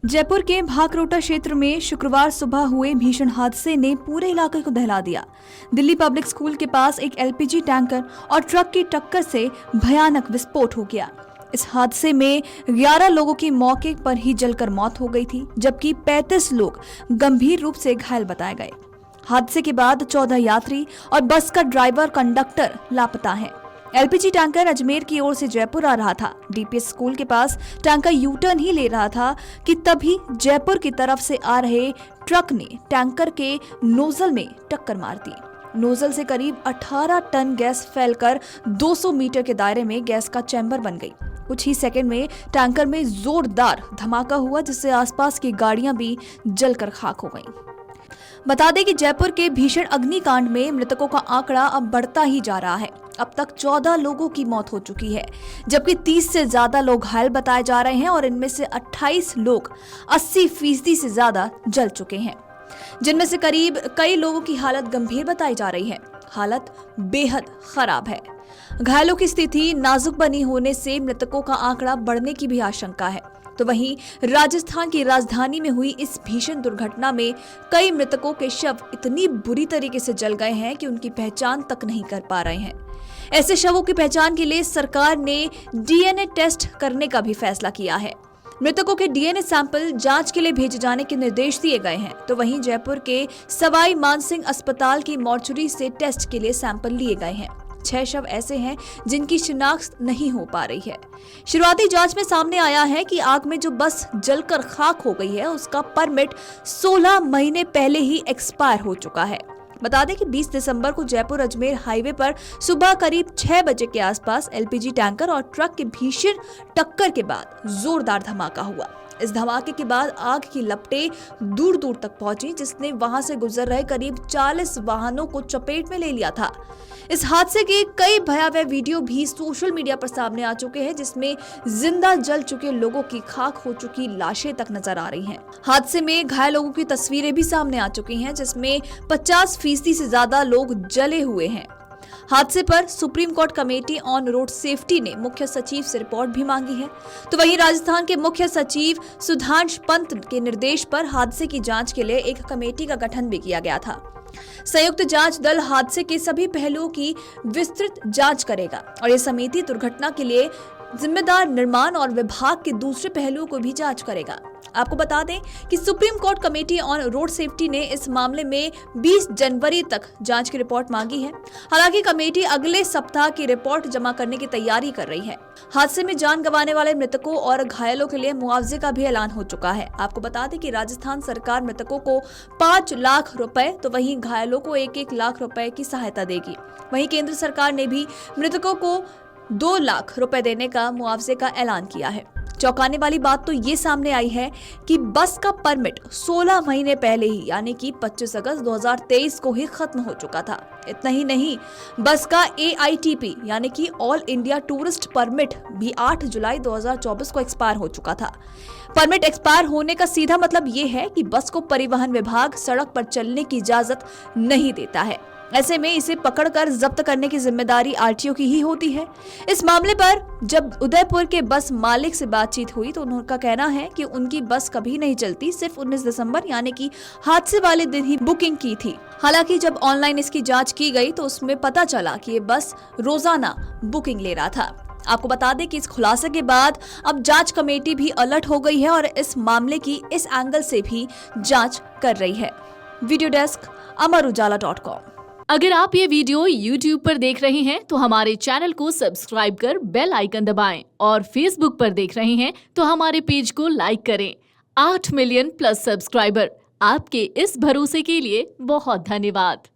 जयपुर के भाकरोटा क्षेत्र में शुक्रवार सुबह हुए भीषण हादसे ने पूरे इलाके को दहला दिया। दिल्ली पब्लिक स्कूल के पास एक एलपीजी टैंकर और ट्रक की टक्कर से भयानक विस्फोट हो गया। इस हादसे में 11 लोगों की मौके पर ही जलकर मौत हो गई थी, जबकि 35 लोग गंभीर रूप से घायल बताए गए। हादसे के बाद 14 यात्री और बस का ड्राइवर कंडक्टर लापता हैं। एलपीजी टैंकर अजमेर की ओर से जयपुर आ रहा था। डीपीएस स्कूल के पास टैंकर यू टर्न ही ले रहा था कि तभी जयपुर की तरफ से आ रहे ट्रक ने टैंकर के नोजल में टक्कर मार दी। नोजल से करीब 18 टन गैस फैलकर 200 मीटर के दायरे में गैस का चैम्बर बन गई। कुछ ही सेकंड में टैंकर में जोरदार धमाका हुआ, जिससे आसपास की गाड़ियां भी जलकर खाक हो गईं। बता दें कि जयपुर के भीषण अग्निकांड में मृतकों का आंकड़ा अब बढ़ता ही जा रहा है। अब तक 14 लोगों की मौत हो चुकी है, जबकि 30 से ज्यादा लोग घायल बताए जा रहे हैं और इनमें से 28 लोग 80% से ज्यादा जल चुके हैं, जिनमें से करीब कई लोगों की हालत गंभीर बताई जा रही है। हालत बेहद खराब है। घायलों की स्थिति नाजुक बनी होने से मृतकों का आंकड़ा बढ़ने की भी आशंका है। तो वहीं राजस्थान की राजधानी में हुई इस भीषण दुर्घटना में कई मृतकों के शव इतनी बुरी तरीके से जल गए हैं कि उनकी पहचान तक नहीं कर पा रहे हैं। ऐसे शवों की पहचान के लिए सरकार ने डीएनए टेस्ट करने का भी फैसला किया है। मृतकों के डीएनए सैंपल जांच के लिए भेजे जाने के निर्देश दिए गए हैं। तो वहीं जयपुर के सवाई मानसिंह अस्पताल की मॉर्चरी से टेस्ट के लिए सैंपल लिए गए हैं। 6 शव ऐसे हैं जिनकी शिनाख्त नहीं हो पा रही है। शुरुआती जांच में सामने आया है कि आग में जो बस जलकर खाक हो गई है, उसका परमिट 16 महीने पहले ही एक्सपायर हो चुका है। बता दें कि 20 दिसंबर को जयपुर अजमेर हाईवे पर सुबह करीब 6 बजे के आसपास एलपीजी टैंकर और ट्रक के भीषण टक्कर के बाद जोरदार धमाका हुआ। इस धमाके के बाद आग की लपटें दूर दूर तक पहुंची, जिसने वहां से गुजर रहे करीब 40 वाहनों को चपेट में ले लिया था। इस हादसे के कई भयावह वीडियो भी सोशल मीडिया पर सामने आ चुके हैं, जिसमें जिंदा जल चुके लोगों की खाक हो चुकी लाशें तक नजर आ रही हैं। हादसे में घायल लोगों की तस्वीरें भी सामने आ चुकी हैं, जिसमें 50% से ज्यादा लोग जले हुए हैं। हादसे पर supreme court committee on road safety ने मुख्य सचिव से रिपोर्ट भी मांगी है। तो वहीं राजस्थान के मुख्य सचिव सुधांश पंत के निर्देश पर हादसे की जांच के लिए एक कमेटी का गठन भी किया गया था। संयुक्त जांच दल हादसे के सभी पहलुओं की विस्तृत जांच करेगा और ये समिति दुर्घटना के लिए जिम्मेदार निर्माण और विभाग के दूसरे पहलुओं को भी जांच करेगा। आपको बता दें कि supreme court committee on road safety ने इस मामले में 20 जनवरी तक जांच की रिपोर्ट मांगी है। हालांकि कमेटी अगले सप्ताह की रिपोर्ट जमा करने की तैयारी कर रही है। हादसे में जान गंवाने वाले मृतकों और घायलों के लिए मुआवजे का भी ऐलान हो चुका है। आपको बता दें कि राजस्थान सरकार मृतकों को 5 लाख रुपए, तो वहीं घायलों को 1-1 लाख रुपए की सहायता देगी। वहीं केंद्र सरकार ने भी मृतकों को 2 लाख रुपए देने का मुआवजे का ऐलान किया है। चौंकाने वाली बात तो ये सामने आई है कि बस का परमिट 16 महीने पहले ही, यानी कि 25 अगस्त 2023 को ही खत्म हो चुका था। इतना ही नहीं, बस का AITP यानी कि ऑल इंडिया टूरिस्ट परमिट भी 8 जुलाई 2024 को एक्सपायर हो चुका था। परमिट एक्सपायर होने का सीधा मतलब ये है कि बस को परिवहन विभाग सड़क पर चलने की इजाजत नहीं देता है। ऐसे में इसे पकड़कर जब्त करने की जिम्मेदारी आरटीओ की ही होती है। इस मामले पर जब उदयपुर के बस मालिक से बातचीत हुई तो उनका कहना है कि उनकी बस कभी नहीं चलती, सिर्फ 19 दिसंबर यानी कि हादसे वाले दिन ही बुकिंग की थी। हालांकि जब ऑनलाइन इसकी जांच की गई तो उसमें पता चला कि ये बस रोजाना बुकिंग ले रहा था। आपको बता दें कि इस खुलासे के बाद अब जांच कमेटी भी अलर्ट हो गई है और इस मामले की इस एंगल से भी जांच कर रही है। Video desk amarujala.com। अगर आप ये वीडियो YouTube पर देख रहे हैं तो हमारे चैनल को सब्सक्राइब कर बेल आइकन दबाएं और Facebook पर देख रहे हैं तो हमारे पेज को लाइक करें। 8 मिलियन प्लस सब्सक्राइबर, आपके इस भरोसे के लिए बहुत धन्यवाद।